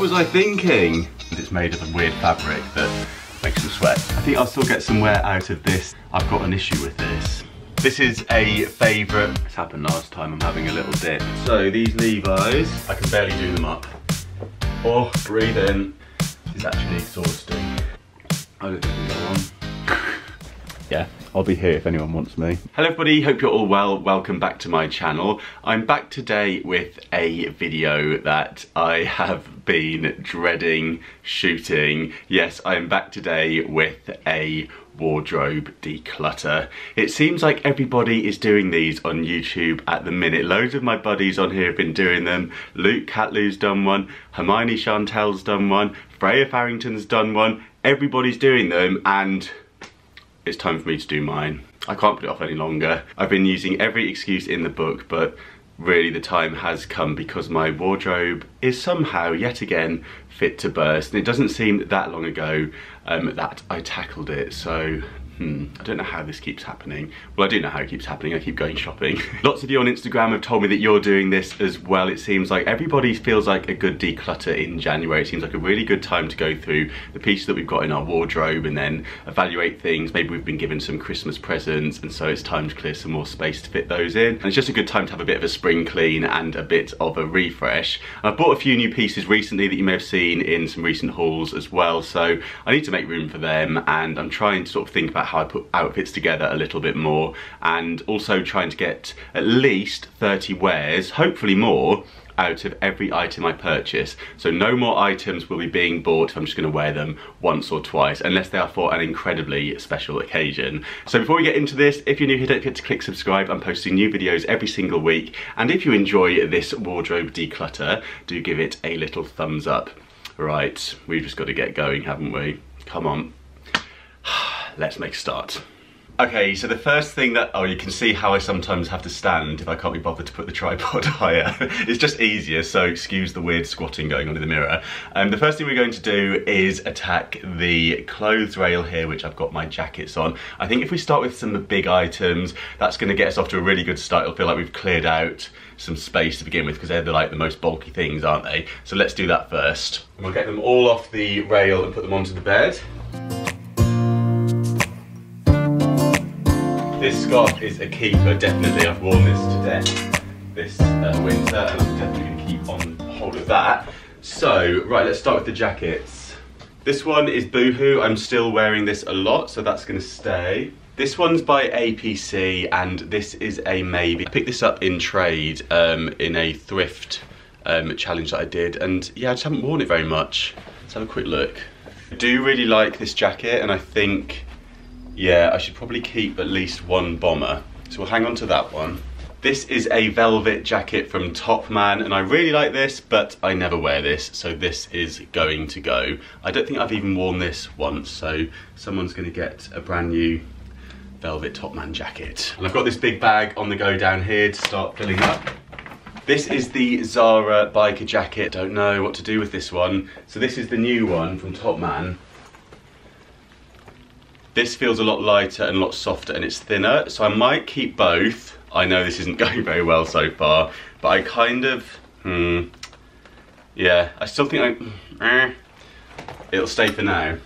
What was I thinking? It's made of a weird fabric that makes them sweat. I think I'll still get some wear out of this. I've got an issue with this. This is a favourite. This happened last time, I'm having a little dip. So these Levi's, I can barely do them up. Oh, breathe in. This is actually exhausting. I don't think we go on. Yeah, I'll be here if anyone wants me. Hello everybody, hope you're all well. Welcome back to my channel. I'm back today with a video that I have been dreading shooting. Yes, I am back today with a wardrobe declutter. It seems like everybody is doing these on YouTube at the minute. Loads of my buddies on here have been doing them. Luke Catlu's done one, Hermione Chantel's done one, Freya Farrington's done one. Everybody's doing them and it's time for me to do mine. I can't put it off any longer. I've been using every excuse in the book, but really the time has come because my wardrobe is somehow yet again fit to burst, and it doesn't seem that long ago that I tackled it, so I don't know how this keeps happening. Well, I do know how it keeps happening. I keep going shopping. Lots of you on Instagram have told me that you're doing this as well. It seems like everybody feels like a good declutter in January. It seems like a really good time to go through the pieces that we've got in our wardrobe and then evaluate things. Maybe we've been given some Christmas presents and so it's time to clear some more space to fit those in. And it's just a good time to have a bit of a spring clean and a bit of a refresh. I've bought a few new pieces recently that you may have seen in some recent hauls as well. So I need to make room for them, and I'm trying to sort of think about how I put outfits together a little bit more, and also trying to get at least 30 wears, hopefully more, out of every item I purchase. So no more items will be being bought if I'm just going to wear them once or twice, unless they are for an incredibly special occasion. So before we get into this, if you're new here, don't forget to click subscribe. I'm posting new videos every single week, and if you enjoy this wardrobe declutter, do give it a little thumbs up. Right, we've just got to get going, haven't we? Come on. Let's make a start. Okay, so the first thing that, oh, you can see how I sometimes have to stand if I can't be bothered to put the tripod higher. It's just easier, so excuse the weird squatting going on in the mirror. The first thing we're going to do is attack the clothes rail here, which I've got my jackets on. I think if we start with some big items, that's going to get us off to a really good start. It'll feel like we've cleared out some space to begin with, because they're like the most bulky things, aren't they? So let's do that first. And we'll get them all off the rail and put them onto the bed. This scarf is a keeper, definitely. I've worn this to death this winter, and I'm definitely going to keep on hold of that. So, right, let's start with the jackets. This one is Boohoo. I'm still wearing this a lot, so that's going to stay. This one's by APC, and this is a maybe. I picked this up in trade in a thrift challenge that I did, and yeah, I just haven't worn it very much. Let's have a quick look. I do really like this jacket, and I think, yeah, I should probably keep at least one bomber. So we'll hang on to that one. This is a velvet jacket from Topman, and I really like this, but I never wear this, so this is going to go. I don't think I've even worn this once, so someone's going to get a brand new velvet Topman jacket. And I've got this big bag on the go down here to start filling up. This is the Zara biker jacket. Don't know what to do with this one. So this is the new one from Topman. This feels a lot lighter and a lot softer, and it's thinner, so I might keep both. I know this isn't going very well so far, but I kind of, yeah, I still think it'll stay for now.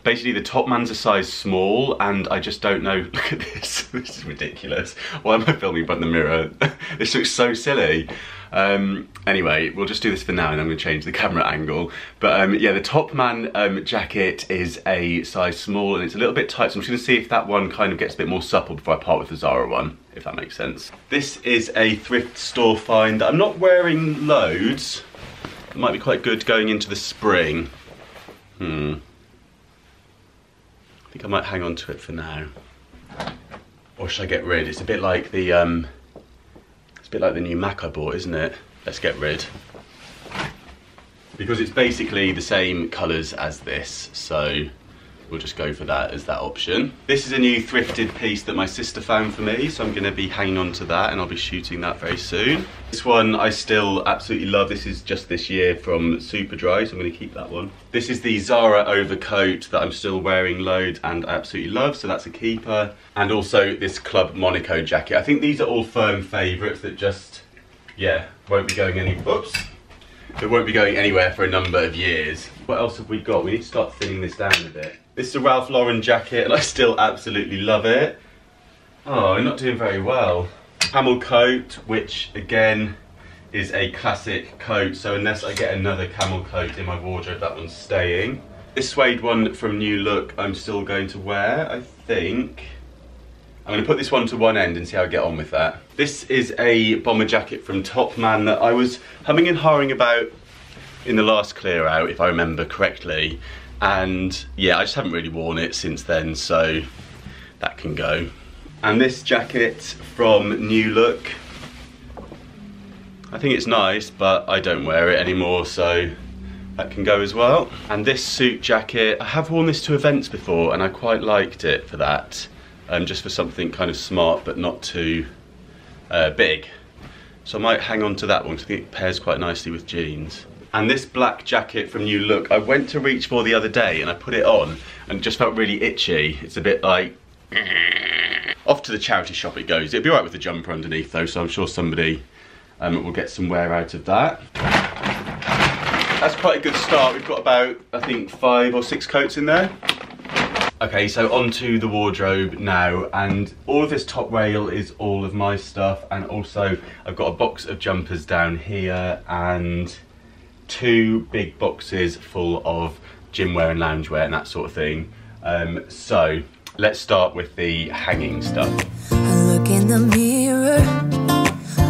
Basically, the Topman's a size small, and I just don't know. Look at this. This is ridiculous. Why am I filming in front of the mirror? This looks so silly. Anyway, we'll just do this for now, and I'm going to change the camera angle. But yeah, the Topman jacket is a size small, and it's a little bit tight, so I'm just going to see if that one kind of gets a bit more supple before I part with the Zara one, if that makes sense. This is a thrift store find that I'm not wearing loads. It might be quite good going into the spring. I think I might hang on to it for now. Or should I get rid? It's a bit like the new Mac I bought, isn't it? Let's get rid. Because it's basically the same colours as this, so we'll just go for that as that option. This is a new thrifted piece that my sister found for me, so I'm going to be hanging on to that, and I'll be shooting that very soon. This one I still absolutely love. This is just this year from Superdry, so I'm going to keep that one. This is the Zara overcoat that I'm still wearing loads and I absolutely love, so that's a keeper. And also this Club Monaco jacket. I think these are all firm favourites that just, yeah, won't be going any, oops, It won't be going anywhere for a number of years. What else have we got? We need to start thinning this down a bit. This is a Ralph Lauren jacket and I still absolutely love it. Oh, I'm not doing very well. Camel coat, which again is a classic coat, so unless I get another camel coat in my wardrobe, that one's staying. This suede one from New Look I'm still going to wear, I think. I'm going to put this one to one end and see how I get on with that. This is a bomber jacket from Topman that I was humming and hawing about in the last clear out, if I remember correctly. And yeah, I just haven't really worn it since then, so that can go. And this jacket from New Look, I think it's nice, but I don't wear it anymore, so that can go as well. And this suit jacket, I have worn this to events before and I quite liked it for that. Just for something kind of smart but not too big. So I might hang on to that one because I think it pairs quite nicely with jeans. And this black jacket from New Look, I went to reach for the other day and I put it on and it just felt really itchy. It's a bit like... Off to the charity shop it goes. It'll be alright with the jumper underneath though, so I'm sure somebody will get some wear out of that. That's quite a good start. We've got about, I think, 5 or 6 coats in there. Okay, so onto the wardrobe now, and all of this top rail is all of my stuff, and also I've got a box of jumpers down here and 2 big boxes full of gym wear and loungewear and that sort of thing. So let's start with the hanging stuff. I look in the mirror,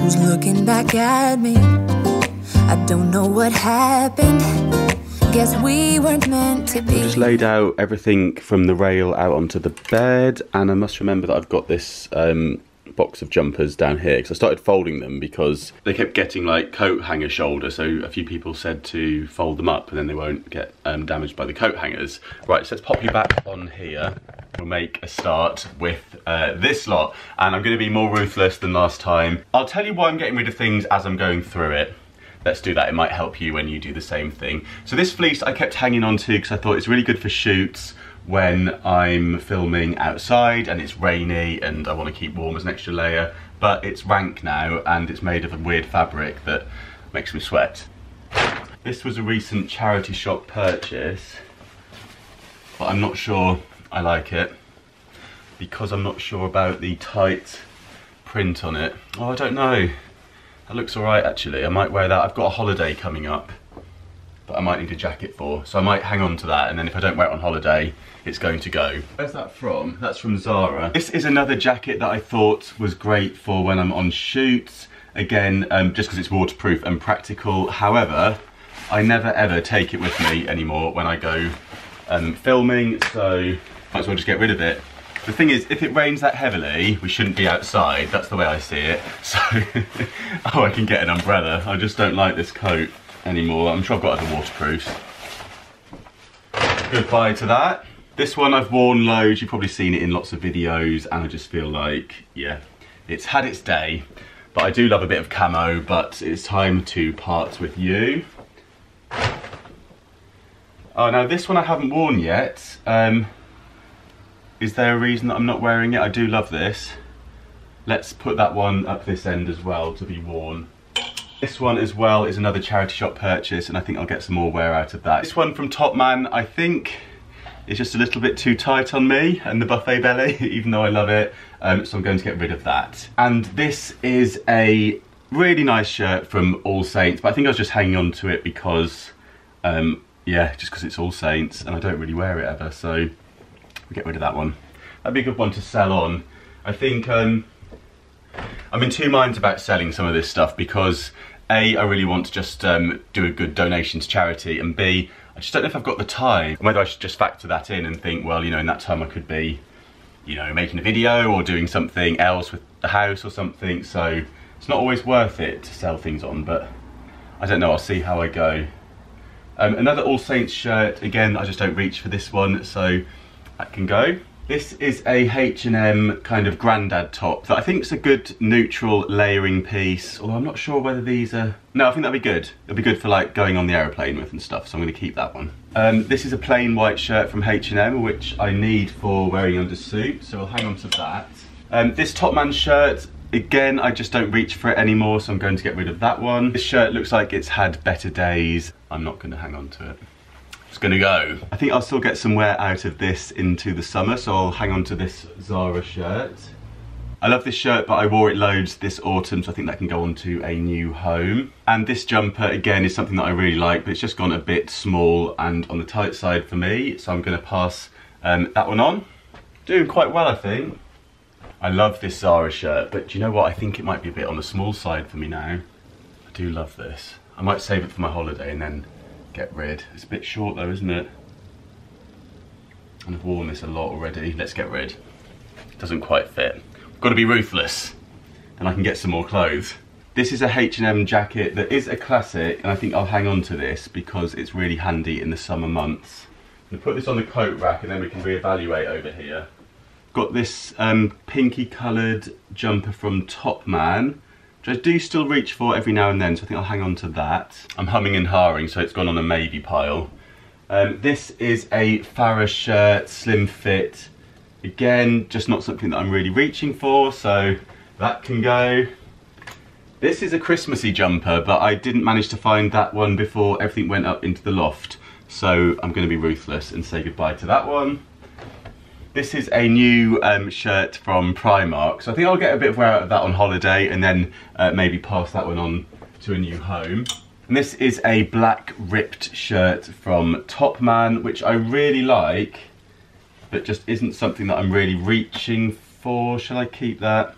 who's looking back at me? I don't know what happened, guess we weren't meant to be. I've just laid out everything from the rail out onto the bed, and I must remember that I've got this box of jumpers down here because I started folding them because they kept getting like coat hanger shoulder, so a few people said to fold them up and then they won't get damaged by the coat hangers. Right, so let's pop you back on here. We'll make a start with this lot, and I'm going to be more ruthless than last time. I'll tell you why I'm getting rid of things as I'm going through it. Let's do that, it might help you when you do the same thing. So this fleece I kept hanging on to because I thought it's really good for shoots when I'm filming outside and it's rainy and I want to keep warm as an extra layer, but it's rank now and it's made of a weird fabric that makes me sweat. This was a recent charity shop purchase, but I'm not sure I like it because I'm not sure about the tight print on it. Oh, I don't know. That looks alright actually. I might wear that. I've got a holiday coming up that I might need a jacket for, so I might hang on to that, and then if I don't wear it on holiday, it's going to go. Where's that from? That's from Zara. This is another jacket that I thought was great for when I'm on shoots. Again, just because it's waterproof and practical. However, I never ever take it with me anymore when I go filming, so might as well just get rid of it. The thing is, if it rains that heavily, we shouldn't be outside. That's the way I see it. So, oh, I can get an umbrella. I just don't like this coat anymore. I'm sure I've got other waterproofs. Goodbye to that. This one I've worn loads. You've probably seen it in lots of videos, and I just feel like, yeah, it's had its day. But I do love a bit of camo, but it's time to part with you. Oh, now this one I haven't worn yet. Is there a reason that I'm not wearing it? I do love this. Let's put that one up this end as well to be worn. This one as well is another charity shop purchase, and I think I'll get some more wear out of that. This one from Topman, I think is just a little bit too tight on me and the buffet belly, even though I love it. So I'm going to get rid of that. And this is a really nice shirt from All Saints, but I think I was just hanging on to it because, yeah, just because it's All Saints and I don't really wear it ever, so we'll get rid of that one. That'd be a good one to sell on. I think I'm in two minds about selling some of this stuff because A, I really want to just do a good donation to charity, and B, I just don't know if I've got the time. Whether I should just factor that in and think, well, you know, in that time I could be, you know, making a video or doing something else with the house or something, so it's not always worth it to sell things on, but I don't know, I'll see how I go. Another All Saints shirt, again, I just don't reach for this one, so that can go. This is a H&M kind of grandad top that I think is a good neutral layering piece, although I'm not sure whether these are... No, I think that'd be good. It'll be good for like going on the aeroplane with and stuff, so I'm going to keep that one. This is a plain white shirt from H&M, which I need for wearing under suit, so I'll hang on to that. This Topman shirt, Again, I just don't reach for it anymore, so I'm going to get rid of that one. This shirt looks like it's had better days. I'm not going to hang on to it. It's going to go. I think I'll still get some wear out of this into the summer, so I'll hang on to this Zara shirt. I love this shirt, but I wore it loads this autumn, so I think that can go on to a new home. And this jumper, again, is something that I really like, but it's just gone a bit small and on the tight side for me, so I'm going to pass that one on. Doing quite well, I think. I love this Zara shirt, but do you know what? I think it might be a bit on the small side for me now. I do love this. I might save it for my holiday and then get rid. It's a bit short though, isn't it? And I've worn this a lot already. Let's get rid. It doesn't quite fit. Got to be ruthless, and I can get some more clothes. This is a H&M jacket that is a classic, and I think I'll hang on to this because it's really handy in the summer months. I'm gonna put this on the coat rack and then we can reevaluate over here. Got this pinky coloured jumper from Topman, which I do still reach for every now and then, so I think I'll hang on to that. I'm humming and hawing, so it's gone on a maybe pile. This is a Farah shirt, slim fit. Again, just not something that I'm really reaching for, so that can go. This is a Christmassy jumper, but I didn't manage to find that one before everything went up into the loft. So I'm going to be ruthless and say goodbye to that one. This is a new shirt from Primark, so I think I'll get a bit of wear out of that on holiday and then maybe pass that one on to a new home. And this is a black ripped shirt from Topman, which I really like, but just isn't something that I'm really reaching for. Shall I keep that?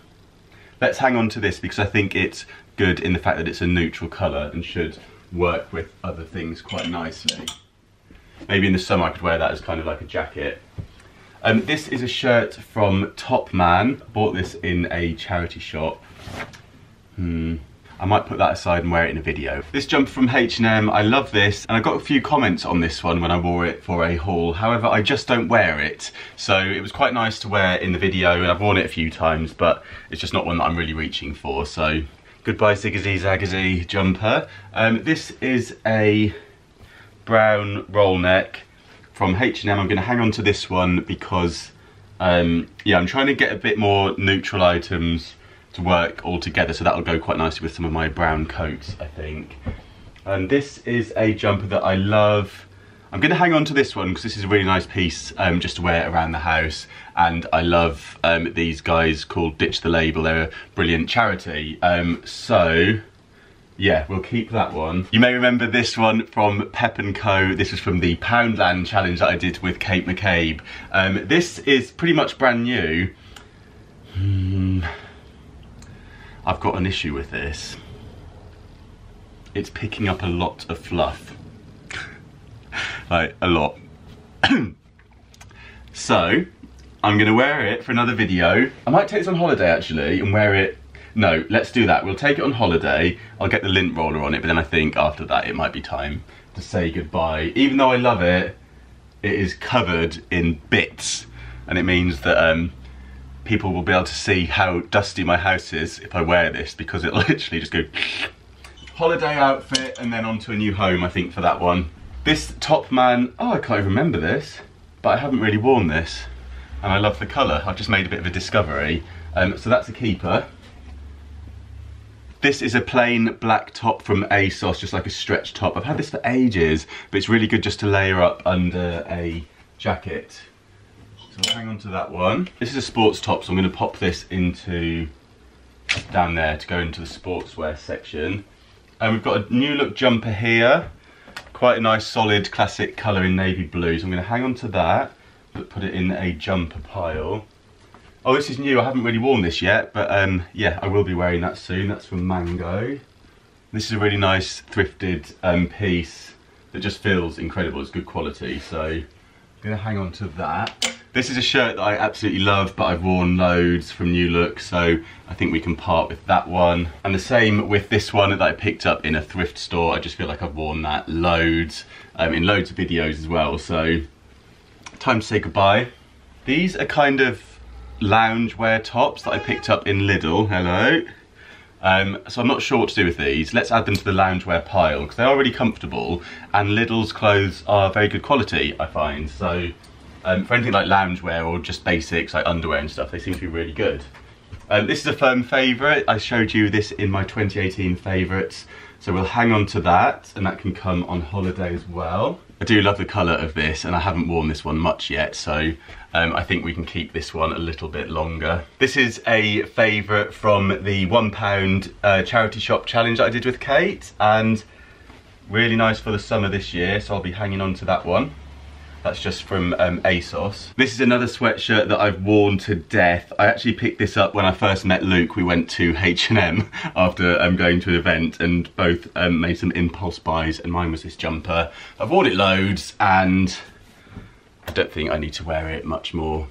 Let's hang on to this because I think it's good in the fact that it's a neutral colour and should work with other things quite nicely. Maybe in the summer I could wear that as kind of like a jacket. This is a shirt from Topman. Bought this in a charity shop. I might put that aside and wear it in a video. This jumper from H&M, I love this, and I got a few comments on this one when I wore it for a haul. However, I just don't wear it. So it was quite nice to wear in the video, and I've worn it a few times, but it's just not one that I'm really reaching for. So goodbye Zigazee Zagazee jumper. This is a brown roll neck from H&M. I'm gonna hang on to this one because, yeah, I'm trying to get a bit more neutral items to work all together, so that'll go quite nicely with some of my brown coats, I think. And this is a jumper that I love. I'm going to hang on to this one because this is a really nice piece just to wear around the house, and I love these guys called Ditch the Label. They're a brilliant charity, so yeah, we'll keep that one. You may remember this one from Pep & Co. This was from the Poundland challenge that I did with Kate McCabe. This is pretty much brand new. I've got an issue with this. It's picking up a lot of fluff. Like, a lot. So, I'm gonna wear it for another video. I might take this on holiday actually and wear it. No, let's do that. We'll take it on holiday. I'll get the lint roller on it, but then I think after that it might be time to say goodbye. Even though I love it, it is covered in bits. And it means that people will be able to see how dusty my house is if I wear this, because it'll literally just go holiday outfit and then onto a new home, I think, for that one. This Topman, oh, I can't even remember this, but I haven't really worn this and I love the colour. I've just made a bit of a discovery, so that's a keeper. This is a plain black top from ASOS, just like a stretch top. I've had this for ages, but it's really good just to layer up under a jacket. So I'll hang on to that one. This is a sports top, so I'm going to pop this into down there to go into the sportswear section. And we've got a new look jumper here. Quite a nice solid classic colour in navy blue. So I'm going to hang on to that, but put it in a jumper pile. Oh, this is new. I haven't really worn this yet, but yeah, I will be wearing that soon. That's from Mango. This is a really nice thrifted piece that just feels incredible. It's good quality, so I'm going to hang on to that. This is a shirt that I absolutely love, but I've worn loads from New Look, so I think we can part with that one. And the same with this one that I picked up in a thrift store. I just feel like I've worn that loads, in loads of videos as well, so time to say goodbye. These are kind of loungewear tops that I picked up in Lidl. Hello. So I'm not sure what to do with these. Let's add them to the loungewear pile because they're already comfortable, and Lidl's clothes are very good quality, I find. So for anything like loungewear or just basics like underwear and stuff, they seem to be really good. This is a firm favourite. I showed you this in my 2018 favourites, so we'll hang on to that, and that can come on holiday as well. I do love the colour of this, and I haven't worn this one much yet, so I think we can keep this one a little bit longer. This is a favourite from the £1 charity shop challenge that I did with Kate, and really nice for the summer this year, so I'll be hanging on to that one. That's just from ASOS. This is another sweatshirt that I've worn to death. I actually picked this up when I first met Luke. We went to H&M after going to an event, and both made some impulse buys, and mine was this jumper. I've worn it loads and I don't think I need to wear it much more,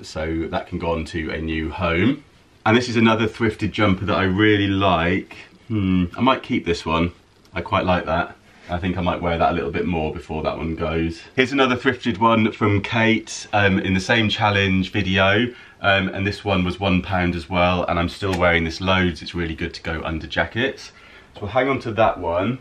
so that can go on to a new home. And this is another thrifted jumper that I really like. I might keep this one. I quite like that. I think I might wear that a little bit more before that one goes. Here's another thrifted one from Kate in the same challenge video, and this one was £1 as well, and I'm still wearing this loads. It's really good to go under jackets. So we'll hang on to that one.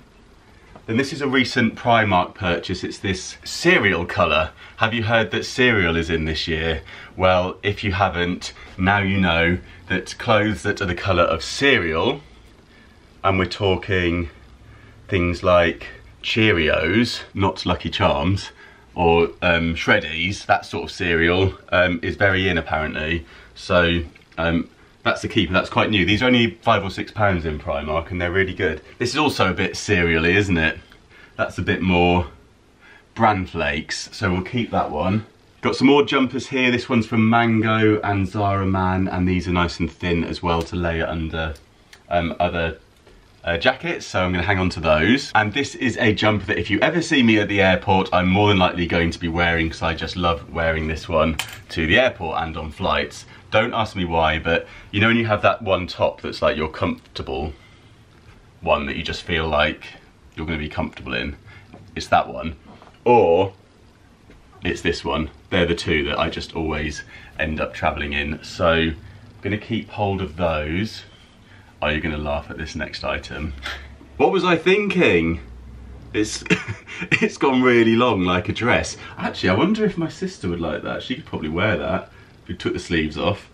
Then this is a recent Primark purchase. It's this cereal colour. Have you heard that cereal is in this year? Well, if you haven't, now you know that clothes that are the colour of cereal, and we're talking things like Cheerios, not Lucky Charms, or Shreddies, that sort of cereal is very in apparently. So that's the keeper. That's quite new. These are only £5 or £6 in Primark, and they're really good. This is also a bit cereal-y, isn't it? That's a bit more bran flakes, so we'll keep that one. Got some more jumpers here. This one's from Mango and Zara Man, and these are nice and thin as well to layer under other jackets, so I'm going to hang on to those. And this is a jumper that if you ever see me at the airport, I'm more than likely going to be wearing, because I just love wearing this one to the airport and on flights. Don't ask me why, but you know when you have that one top that's like your comfortable one that you just feel like you're going to be comfortable in? It's that one, or it's this one. They're the two that I just always end up travelling in, so I'm going to keep hold of those. Are you going to laugh at this next item? What was I thinking? It's it's gone really long like a dress. Actually, I wonder if my sister would like that. She could probably wear that if we took the sleeves off.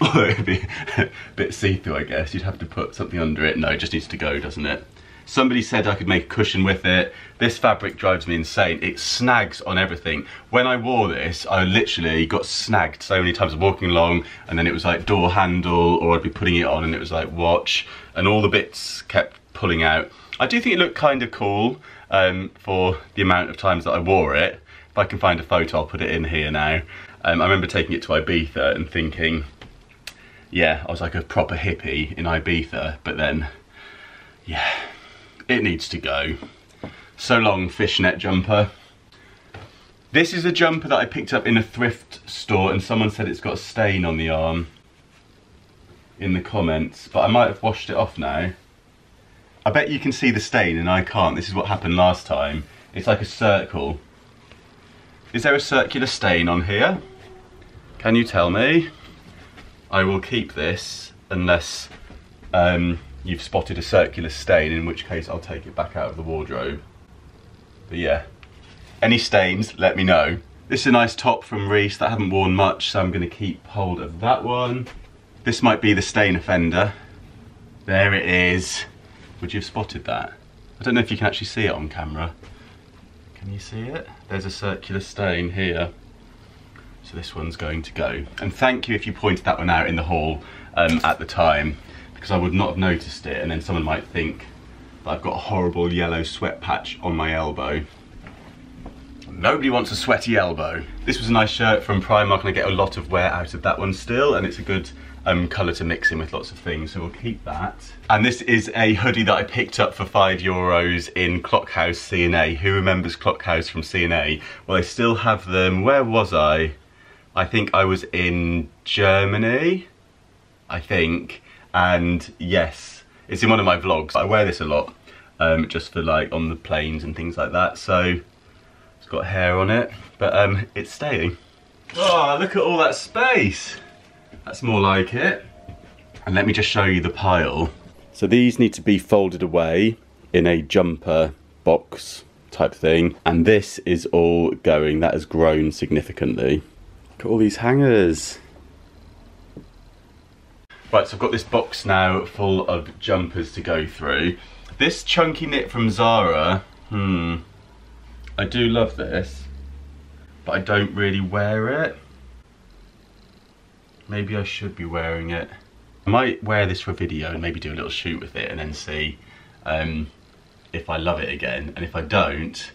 Oh, it'd be a bit see-through, I guess. You'd have to put something under it. No, it just needs to go, doesn't it? Somebody said I could make a cushion with it. This fabric drives me insane. It snags on everything. When I wore this, I literally got snagged so many times. I was walking along and then it was like door handle, or I'd be putting it on and it was like watch, and all the bits kept pulling out. I do think it looked kind of cool for the amount of times that I wore it. If I can find a photo, I'll put it in here now. I remember taking it to Ibiza and thinking, yeah, I was like a proper hippie in Ibiza, but then, yeah. It needs to go. So long, fishnet jumper. This is a jumper that I picked up in a thrift store, and someone said it's got a stain on the arm in the comments, but I might have washed it off now. I bet you can see the stain and I can't. This is what happened last time. It's like a circle. Is there a circular stain on here? Can you tell me? I will keep this unless you've spotted a circular stain, in which case I'll take it back out of the wardrobe. But yeah, any stains, let me know. This is a nice top from Reese that I haven't worn much, so I'm going to keep hold of that one. This might be the stain offender. There it is. Would you have spotted that? I don't know if you can actually see it on camera. Can you see it? There's a circular stain here. So this one's going to go. And thank you if you pointed that one out in the haul at the time, because I would not have noticed it, and then someone might think that I've got a horrible yellow sweat patch on my elbow. Nobody wants a sweaty elbow. This was a nice shirt from Primark, and I get a lot of wear out of that one still, and it's a good colour to mix in with lots of things, so we'll keep that. And this is a hoodie that I picked up for €5 in Clockhouse C&A. Who remembers Clockhouse from C&A? Well, I still have them. Where was I? I think I was in Germany, I think. And yes, it's in one of my vlogs. I wear this a lot, just for like on the planes and things like that. So it's got hair on it, but it's staying. Oh, look at all that space. That's more like it. And let me just show you the pile. So these need to be folded away in a jumper box type thing. And this is all going. That has grown significantly. Look at all these hangers. Right, so I've got this box now full of jumpers to go through. This chunky knit from Zara, I do love this, but I don't really wear it. Maybe I should be wearing it. I might wear this for a video and maybe do a little shoot with it and then see if I love it again. And if I don't,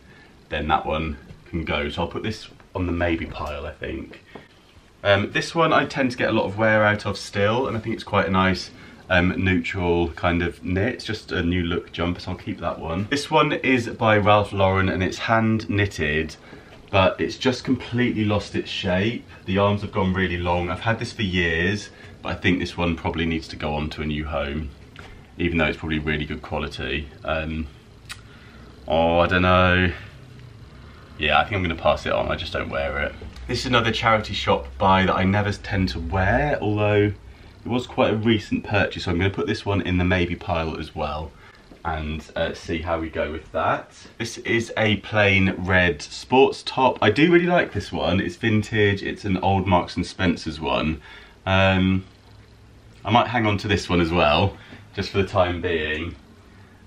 then that one can go. So I'll put this on the maybe pile, I think. This one I tend to get a lot of wear out of still, and I think it's quite a nice neutral kind of knit. It's just a new look jumper, so I'll keep that one. This one is by Ralph Lauren and it's hand knitted, but it's just completely lost its shape. The arms have gone really long. I've had this for years, but I think this one probably needs to go on to a new home, even though it's probably really good quality. Oh, I don't know. Yeah, I think I'm gonna pass it on. I just don't wear it. This is another charity shop buy that I never tend to wear, although it was quite a recent purchase, so I'm going to put this one in the maybe pile as well and see how we go with that. This is a plain red sports top. I do really like this one. It's vintage, it's an old Marks and Spencer's one. I might hang on to this one as well, just for the time being.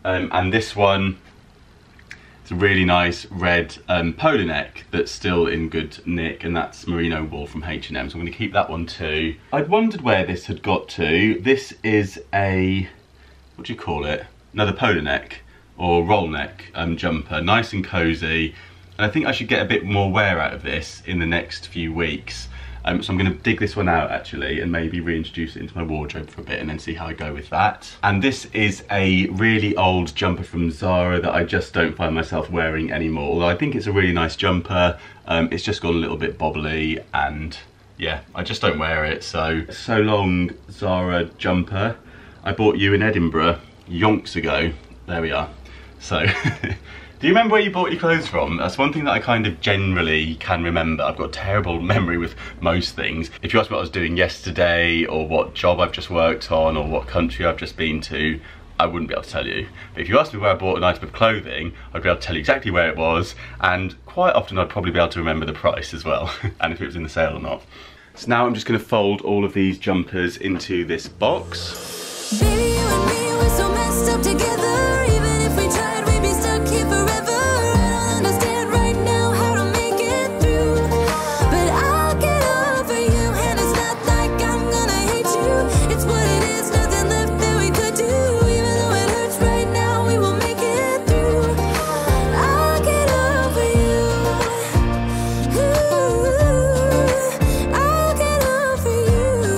And this one, it's a really nice red polo neck that's still in good nick, and that's merino wool from H&M, so I'm going to keep that one too. I'd wondered where this had got to. This is a, what do you call it? Another polo neck or roll neck jumper, nice and cozy, and I think I should get a bit more wear out of this in the next few weeks. So I'm going to dig this one out actually and maybe reintroduce it into my wardrobe for a bit and then see how I go with that. And this is a really old jumper from Zara that I just don't find myself wearing anymore. Although I think it's a really nice jumper, it's just gone a little bit bobbly and yeah, I just don't wear it. So long Zara jumper. I bought you in Edinburgh yonks ago. There we are. So do you remember where you bought your clothes from? That's one thing that I kind of generally can remember. I've got a terrible memory with most things. If you ask me what I was doing yesterday, or what job I've just worked on, or what country I've just been to, I wouldn't be able to tell you. But if you asked me where I bought an item of clothing, I'd be able to tell you exactly where it was, and quite often I'd probably be able to remember the price as well, and if it was in the sale or not. So now I'm just going to fold all of these jumpers into this box. Baby, you and me, we're so messed up together. Even if we tried, we'd be stuck here forever. I don't understand right now how to make it through, but I'll get over you, and it's not like I'm gonna hate you. It's what it is, nothing left that we could do. Even though it hurts right now, we will make it through. I'll get over you. Ooh, I'll get over you.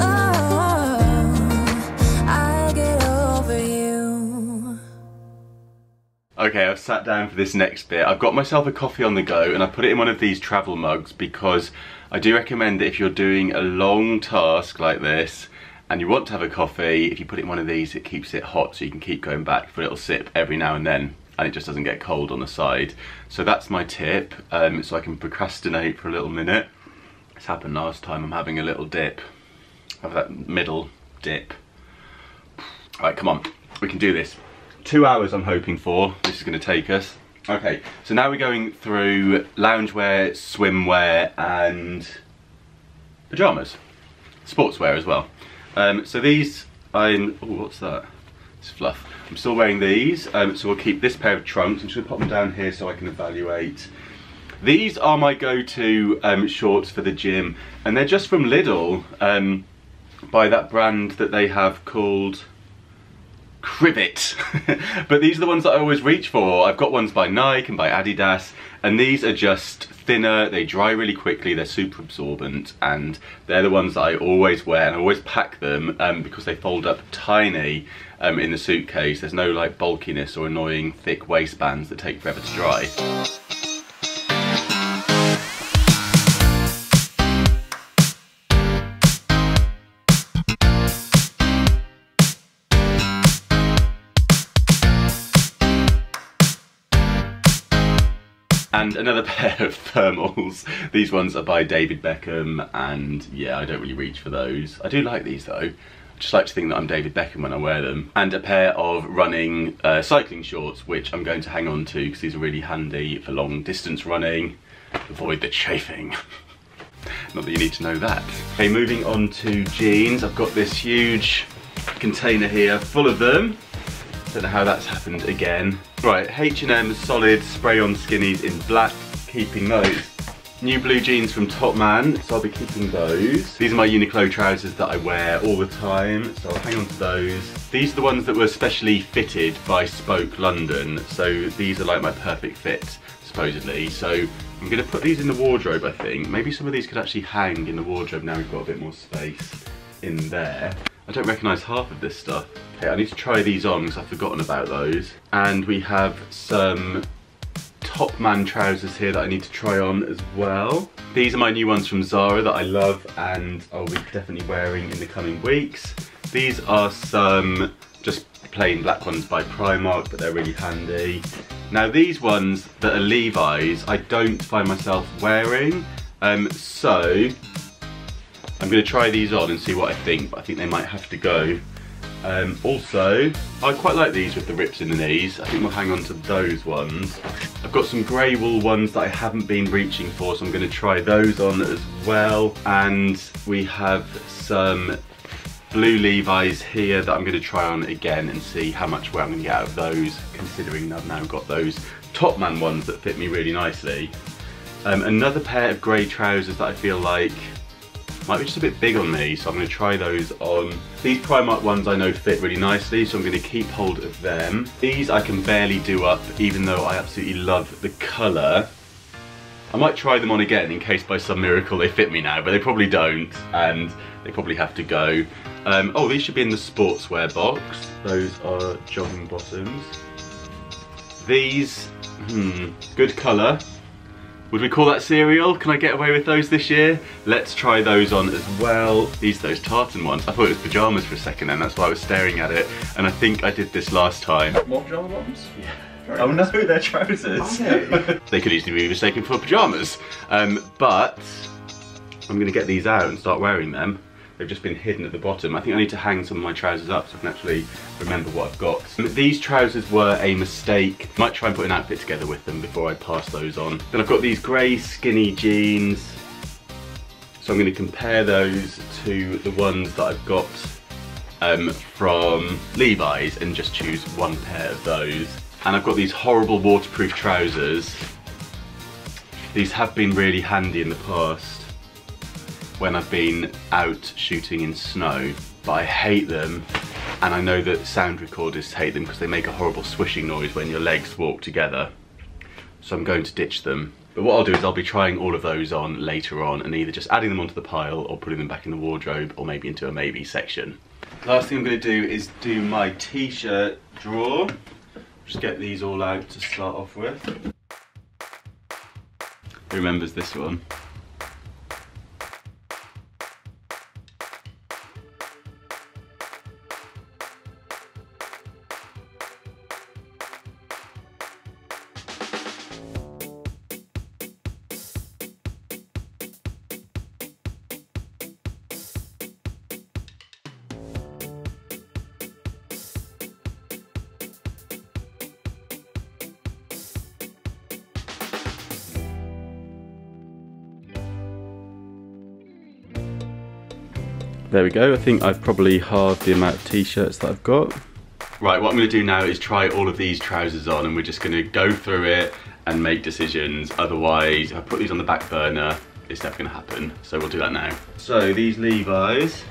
Oh, I'll get over you. Okay, I've sat down for this next bit. I've got myself a coffee on the go and I put it in one of these travel mugs because I do recommend that if you're doing a long task like this and you want to have a coffee, if you put it in one of these, it keeps it hot so you can keep going back for a little sip every now and then and it just doesn't get cold on the side. So that's my tip, so I can procrastinate for a little minute. This happened last time. I'm having a little dip. Have that middle dip. Alright, come on, we can do this. 2 hours I'm hoping for, this is going to take us. Okay, so now we're going through loungewear, swimwear and pyjamas. Sportswear as well. So these, oh, what's that? It's fluff. I'm still wearing these, so we'll keep this pair of trunks. I'm just going to pop them down here so I can evaluate. These are my go-to shorts for the gym, and they're just from Lidl, by that brand that they have called Crivet. But these are the ones that I always reach for. I've got ones by Nike and by Adidas, and these are just thinner, they dry really quickly, they're super absorbent, and they're the ones that I always wear, and I always pack them because they fold up tiny in the suitcase. There's no like bulkiness or annoying thick waistbands that take forever to dry. And another pair of thermals. These ones are by David Beckham, and yeah, I don't really reach for those. I do like these though. I just like to think that I'm David Beckham when I wear them. And a pair of running cycling shorts, which I'm going to hang on to because these are really handy for long distance running. Avoid the chafing. Not that you need to know that. Okay, moving on to jeans. I've got this huge container here full of them. Don't know how that's happened again. Right, H&M solid spray-on skinnies in black, keeping those. New blue jeans from Topman, so I'll be keeping those. These are my Uniqlo trousers that I wear all the time, so I'll hang on to those. These are the ones that were specially fitted by Spoke London, so these are like my perfect fit, supposedly. So I'm gonna put these in the wardrobe, I think. Maybe some of these could actually hang in the wardrobe now we've got a bit more space in there. I don't recognise half of this stuff. Okay, I need to try these on because I've forgotten about those. And we have some Topman trousers here that I need to try on as well. These are my new ones from Zara that I love and I'll be definitely wearing in the coming weeks. These are some just plain black ones by Primark, but they're really handy. Now these ones that are Levi's, I don't find myself wearing, so I'm going to try these on and see what I think, but I think they might have to go. Also, I quite like these with the rips in the knees. I think we'll hang on to those ones. I've got some grey wool ones that I haven't been reaching for, so I'm going to try those on as well. And we have some blue Levi's here that I'm going to try on again and see how much wear I'm going to get out of those, considering I've now got those Topman ones that fit me really nicely. Another pair of grey trousers that I feel like might be just a bit big on me, so I'm going to try those on. These Primark ones I know fit really nicely, so I'm going to keep hold of them. These I can barely do up, even though I absolutely love the colour. I might try them on again in case by some miracle they fit me now, but they probably don't, and they probably have to go. Oh, these should be in the sportswear box. Those are jogging bottoms. These, good colour. Would we call that cereal? Can I get away with those this year? Let's try those on as well. These are those tartan ones. I thought it was pyjamas for a second and that's why I was staring at it. And I think I did this last time. More pyjama bottoms? Yeah. Oh no, they're trousers. Okay. They could easily be mistaken for pyjamas. But I'm gonna get these out and start wearing them. They've just been hidden at the bottom. I think I need to hang some of my trousers up so I can actually remember what I've got. These trousers were a mistake. Might try and put an outfit together with them before I pass those on. Then I've got these grey skinny jeans. So I'm going to compare those to the ones that I've got from Levi's and just choose one pair of those. And I've got these horrible waterproof trousers. These have been really handy in the past when I've been out shooting in snow, but I hate them, and I know that sound recorders hate them because they make a horrible swishing noise when your legs walk together, so I'm going to ditch them. But what I'll do is I'll be trying all of those on later on and either just adding them onto the pile or putting them back in the wardrobe or maybe into a maybe section. Last thing I'm going to do is do my t-shirt drawer. Just get these all out to start off with. Who remembers this one? There we go, I think I've probably halved the amount of t-shirts that I've got. Right, what I'm going to do now is try all of these trousers on and we're just going to go through it and make decisions. Otherwise, if I put these on the back burner, it's never going to happen. So we'll do that now. So these Levi's,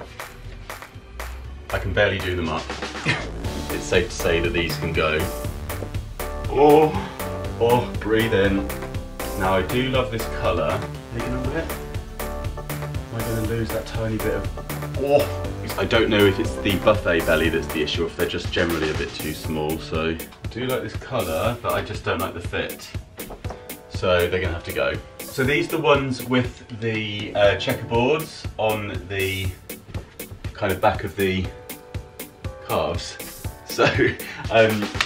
I can barely do them up. It's safe to say that these can go. Oh, breathe in. Now I do love this colour. Are they going to wet? Am I going to lose that tiny bit of... Oh. I don't know if it's the buffet belly that's the issue or if they're just generally a bit too small. So I do like this colour, but I just don't like the fit. So they're going to have to go. So these are the ones with the checkerboards on the kind of back of the calves. So,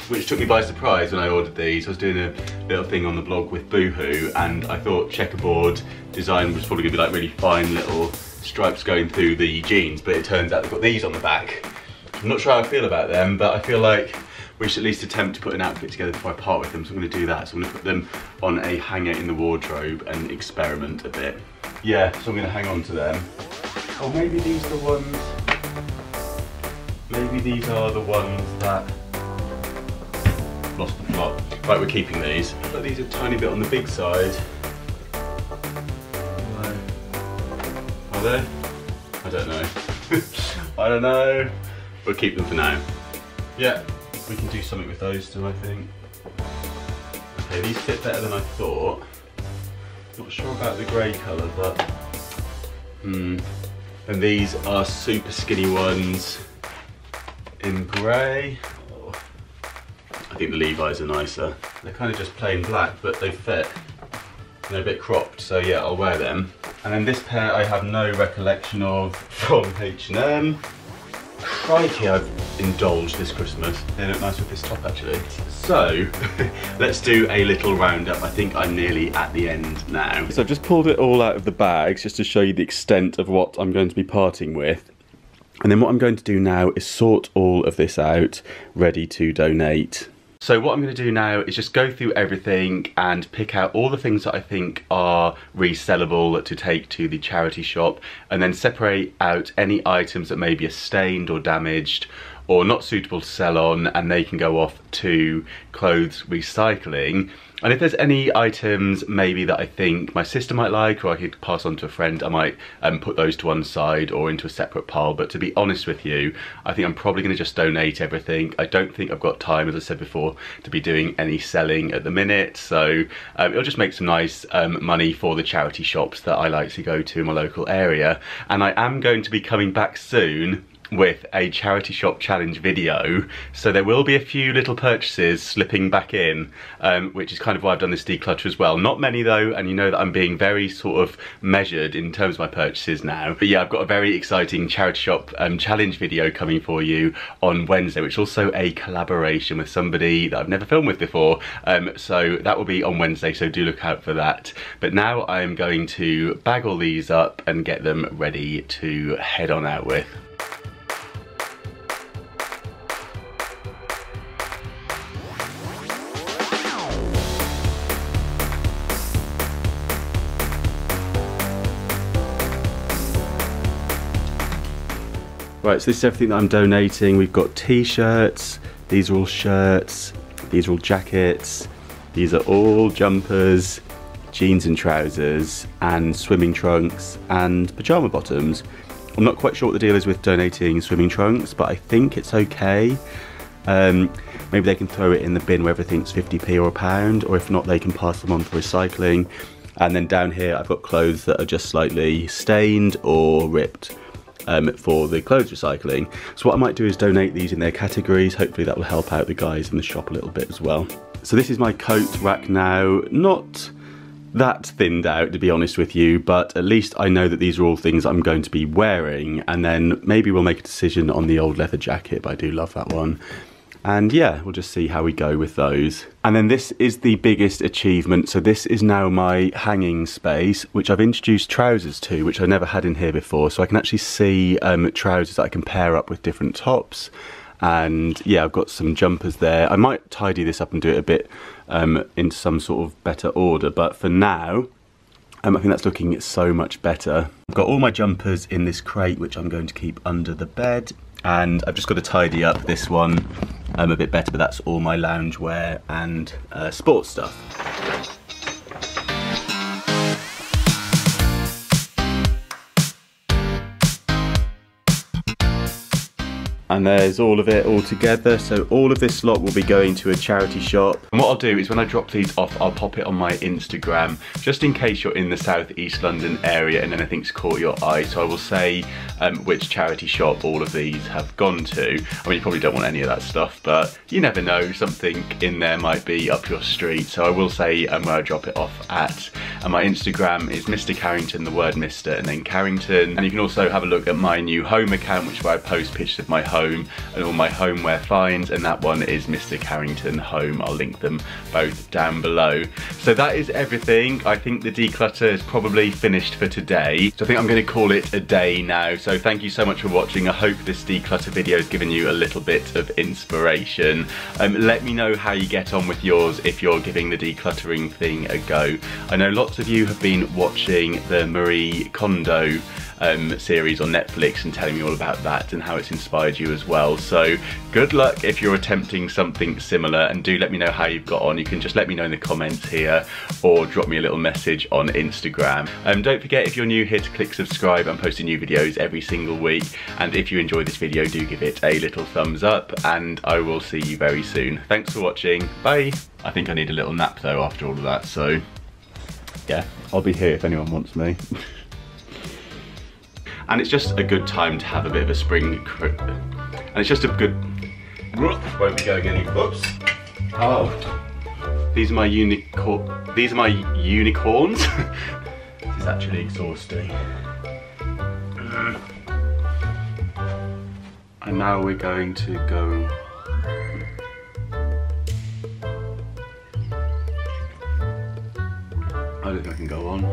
which took me by surprise when I ordered these. I was doing a little thing on the blog with Boohoo and I thought checkerboard design was probably going to be like really fine little stripes going through the jeans, but it turns out they've got these on the back. I'm not sure how I feel about them, but I feel like we should at least attempt to put an outfit together before I part with them, so I'm going to do that. So I'm going to put them on a hanger in the wardrobe and experiment a bit. Yeah, so I'm going to hang on to them. Or maybe these are the ones. Maybe these are the ones that lost the plot. Right, we're keeping these. But these are a tiny bit on the big side. Are they? I don't know. I don't know. We'll keep them for now. Yeah, we can do something with those too, I think. Okay, these fit better than I thought. Not sure about the grey colour, but and these are super skinny ones in grey. Oh, I think the Levi's are nicer. They're kind of just plain black, but they fit. They're a bit cropped, so yeah, I'll wear them. And then this pair I have no recollection of from H&M. Crikey, I've indulged this Christmas. They look nice with this top actually. So, let's do a little roundup. I think I'm nearly at the end now. So I've just pulled it all out of the bags just to show you the extent of what I'm going to be parting with. And then what I'm going to do now is sort all of this out, ready to donate. So what I'm going to do now is just go through everything and pick out all the things that I think are resellable to take to the charity shop, and then separate out any items that maybe are stained or damaged or not suitable to sell on, and they can go off to clothes recycling. And if there's any items maybe that I think my sister might like, or I could pass on to a friend, I might put those to one side or into a separate pile. But to be honest with you, I think I'm probably going to just donate everything. I don't think I've got time, as I said before, to be doing any selling at the minute. So it'll just make some nice money for the charity shops that I like to go to in my local area. And I am going to be coming back soon with a charity shop challenge video, so there will be a few little purchases slipping back in, which is kind of why I've done this declutter as well. Not many though, and you know that I'm being very sort of measured in terms of my purchases now. But yeah, I've got a very exciting charity shop challenge video coming for you on Wednesday, which is also a collaboration with somebody that I've never filmed with before. So that will be on Wednesday, so do look out for that. But now I'm going to bag all these up and get them ready to head on out with. Right, so this is everything that I'm donating. We've got t-shirts, these are all shirts, these are all jackets, these are all jumpers, jeans and trousers, and swimming trunks and pyjama bottoms. I'm not quite sure what the deal is with donating swimming trunks, but I think it's okay. Maybe they can throw it in the bin where everything's 50p or £1, or if not, they can pass them on for recycling. And then down here, I've got clothes that are just slightly stained or ripped. For the clothes recycling. So what I might do is donate these in their categories. Hopefully that will help out the guys in the shop a little bit as well. So this is my coat rack now. Not that thinned out, to be honest with you, but at least I know that these are all things I'm going to be wearing, and then maybe we'll make a decision on the old leather jacket, but I do love that one. And yeah, we'll just see how we go with those. And then this is the biggest achievement. So this is now my hanging space, which I've introduced trousers to, which I never had in here before. So I can actually see trousers that I can pair up with different tops. And yeah, I've got some jumpers there. I might tidy this up and do it a bit in some sort of better order. But for now, I think that's looking so much better. I've got all my jumpers in this crate, which I'm going to keep under the bed. And I've just got to tidy up this one a bit better, but that's all my loungewear and sports stuff. And there's all of it all together. So all of this lot will be going to a charity shop. And what I'll do is when I drop these off, I'll pop it on my Instagram, just in case you're in the South East London area and anything's caught your eye. So I will say which charity shop all of these have gone to. I mean, you probably don't want any of that stuff, but you never know, something in there might be up your street. So I will say where I drop it off at. And my Instagram is Mr. Carrington, the word Mr. and then Carrington. And you can also have a look at my new home account, which is where I post pictures of my home and all my homeware finds, and that one is Mr. Carrington Home. I'll link them both down below. So that is everything. I think the declutter is probably finished for today. So I think I'm going to call it a day now. So thank you so much for watching. I hope this declutter video has given you a little bit of inspiration. Let me know how you get on with yours if you're giving the decluttering thing a go. I know lots lots of you have been watching the Marie Kondo series on Netflix and telling me all about that and how it's inspired you as well. So good luck if you're attempting something similar, and do let me know how you've got on. You can just let me know in the comments here or drop me a little message on Instagram. Don't forget, if you're new here, to click subscribe. I'm posting new videos every single week, and if you enjoyed this video, do give it a little thumbs up, and I will see you very soon. Thanks for watching. Bye. I think I need a little nap though after all of that, so yeah, I'll be here if anyone wants me. And it's just a good time to have a bit of a spring, and it's just a good, won't be going any, whoops. Oh, these are my unicorns. This is actually exhausting. And now we're going to go. I don't think I can go on.